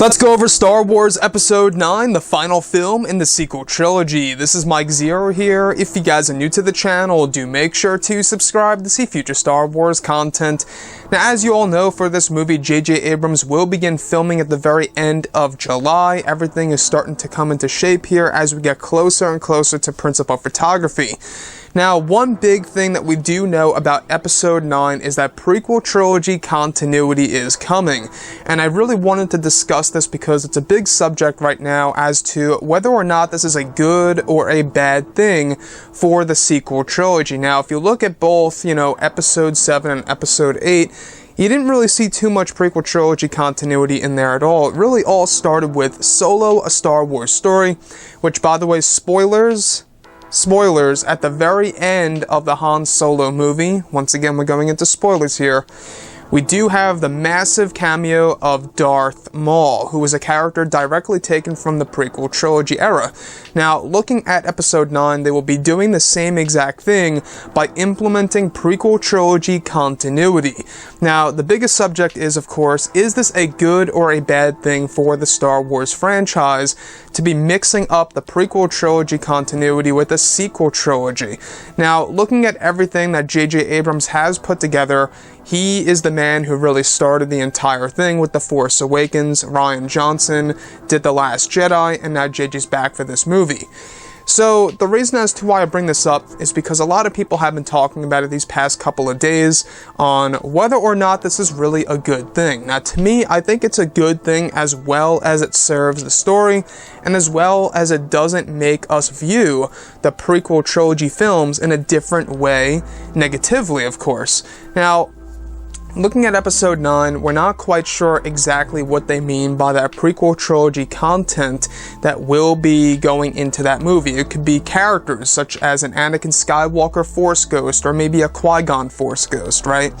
Let's go over Star Wars Episode 9, the final film in the sequel trilogy. This is Mike Zero here. If you guys are new to the channel, do make sure to subscribe to see future Star Wars content. Now, as you all know, for this movie, J.J. Abrams will begin filming at the very end of July. Everything is starting to come into shape here as we get closer and closer to principal photography. Now, one big thing that we do know about Episode 9 is that Prequel Trilogy continuity is coming. And I really wanted to discuss this because it's a big subject right now as to whether or not this is a good or a bad thing for the sequel trilogy. Now, if you look at both, Episode 7 and Episode 8, you didn't really see too much Prequel Trilogy continuity in there at all. It really all started with Solo, a Star Wars story, which, by the way, spoilers at the very end of the Han Solo movie. Once again, we're going into spoilers here. We do have the massive cameo of Darth Maul, who is a character directly taken from the Prequel Trilogy era. Now, looking at Episode 9, they will be doing the same exact thing by implementing Prequel Trilogy continuity. Now, the biggest subject is, of course, is this a good or a bad thing for the Star Wars franchise to be mixing up the Prequel Trilogy continuity with the sequel trilogy? Now, looking at everything that J.J. Abrams has put together, he is the man who really started the entire thing with The Force Awakens. Rian Johnson did The Last Jedi, and now JJ's back for this movie. So, the reason as to why I bring this up is because a lot of people have been talking about it these past couple of days on whether or not this is really a good thing. Now, to me, I think it's a good thing as well as it serves the story, and as well as it doesn't make us view the prequel trilogy films in a different way, negatively, of course. Now, looking at Episode 9, we're not quite sure exactly what they mean by that prequel trilogy content that will be going into that movie. It could be characters such as an Anakin Skywalker Force Ghost, or maybe a Qui-Gon Force Ghost, right?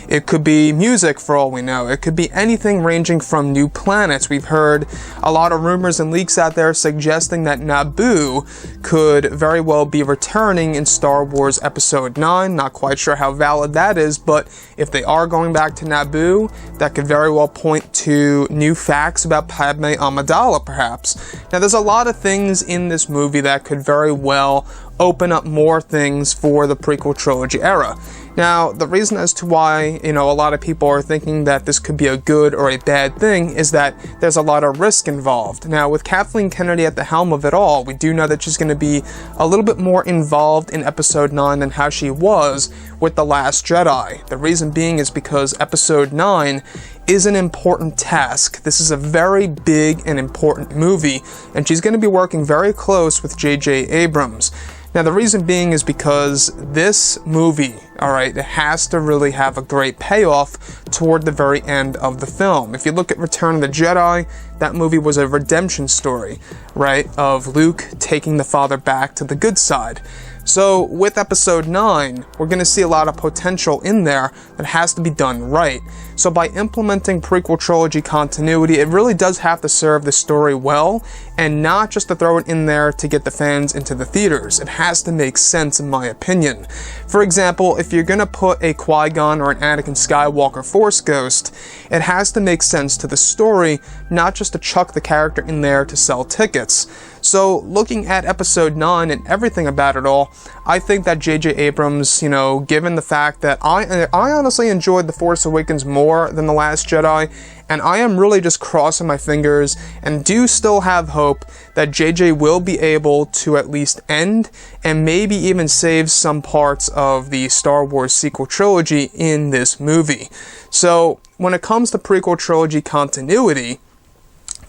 It could be music for all we know. It could be anything ranging from new planets. We've heard a lot of rumors and leaks out there suggesting that Naboo could very well be returning in Star Wars Episode 9. Not quite sure how valid that is, but if they are going back to Naboo, that could very well point to new facts about Padme Amidala, perhaps. Now, there's a lot of things in this movie that could very well open up more things for the prequel trilogy era. Now, the reason as to why, a lot of people are thinking that this could be a good or a bad thing is that there's a lot of risk involved. Now, with Kathleen Kennedy at the helm of it all, we do know that she's going to be a little bit more involved in Episode 9 than how she was with The Last Jedi. The reason being is because Episode 9 is an important task. This is a very big and important movie, and she's going to be working very close with J.J. Abrams. Now, the reason being is because this movie, it has to really have a great payoff toward the very end of the film. If you look at Return of the Jedi, that movie was a redemption story, right, of Luke taking the father back to the good side. So, with Episode 9, we're going to see a lot of potential in there that has to be done right. So, by implementing prequel trilogy continuity, it really does have to serve the story well, and not just to throw it in there to get the fans into the theaters. It has to make sense, in my opinion. For example, if you're going to put a Qui-Gon or an Anakin Skywalker Force Ghost, it has to make sense to the story, not just to chuck the character in there to sell tickets. So, looking at Episode 9 and everything about it all, I think that J.J. Abrams, given the fact that I honestly enjoyed The Force Awakens more than The Last Jedi, and I am really just crossing my fingers and do still have hope that J.J. will be able to at least end and maybe even save some parts of the Star Wars sequel trilogy in this movie. So, when it comes to prequel trilogy continuity,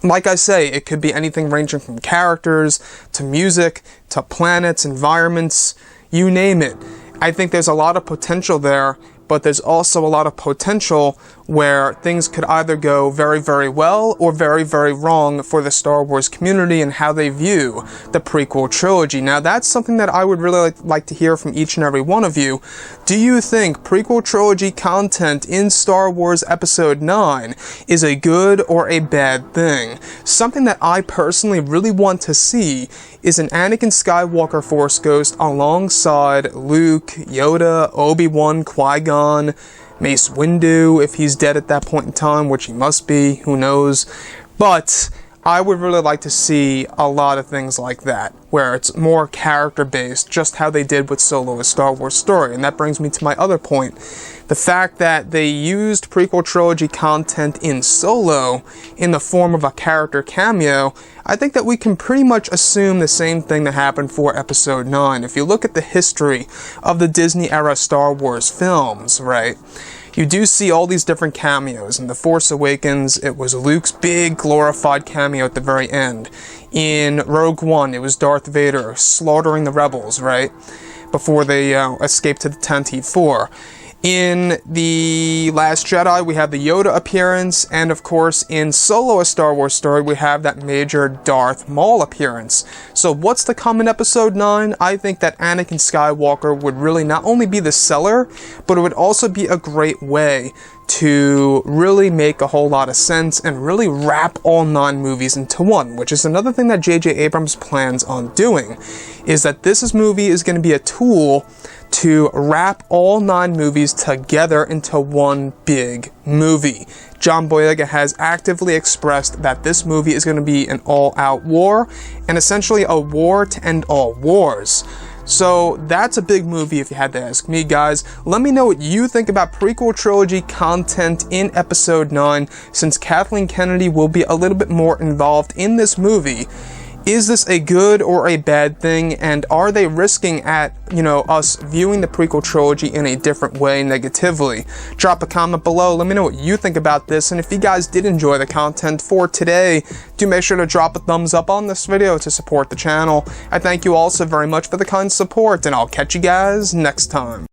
like I say, it could be anything ranging from characters, to music, to planets, environments, you name it. I think there's a lot of potential there, but there's also a lot of potential where things could either go very, very well or very, very wrong for the Star Wars community and how they view the prequel trilogy. Now, that's something that I would really like to hear from each and every one of you. Do you think prequel trilogy content in Star Wars Episode 9 is a good or a bad thing? Something that I personally really want to see is an Anakin Skywalker Force Ghost alongside Luke, Yoda, Obi-Wan, Qui-Gon, Mace Windu, if he's dead at that point in time, which he must be, who knows. But I would really like to see a lot of things like that, where it's more character-based, just how they did with Solo: A Star Wars Story. And that brings me to my other point. The fact that they used prequel trilogy content in Solo in the form of a character cameo, I think that we can pretty much assume the same thing that happened for Episode 9. If you look at the history of the Disney-era Star Wars films, right? You do see all these different cameos. In The Force Awakens, it was Luke's big glorified cameo at the very end. In Rogue One, it was Darth Vader slaughtering the rebels, right? Before they escaped to the Tantive 4. In The Last Jedi, we have the Yoda appearance, and of course, in Solo: A Star Wars Story, we have that major Darth Maul appearance. So what's to come in Episode 9? I think that Anakin Skywalker would really not only be the seller, but it would also be a great way to really make a whole lot of sense and really wrap all 9 movies into one, which is another thing that J.J. Abrams plans on doing, is that this movie is going to be a tool to wrap all 9 movies together into one big movie. John Boyega has actively expressed that this movie is going to be an all-out war, and essentially a war to end all wars. So that's a big movie if you had to ask me, guys. Let me know what you think about prequel trilogy content in Episode 9, since Kathleen Kennedy will be a little bit more involved in this movie. Is this a good or a bad thing, and are they risking at, us viewing the prequel trilogy in a different way negatively? Drop a comment below, let me know what you think about this, and if you guys did enjoy the content for today, do make sure to drop a thumbs up on this video to support the channel. I thank you all so very much for the kind support, and I'll catch you guys next time.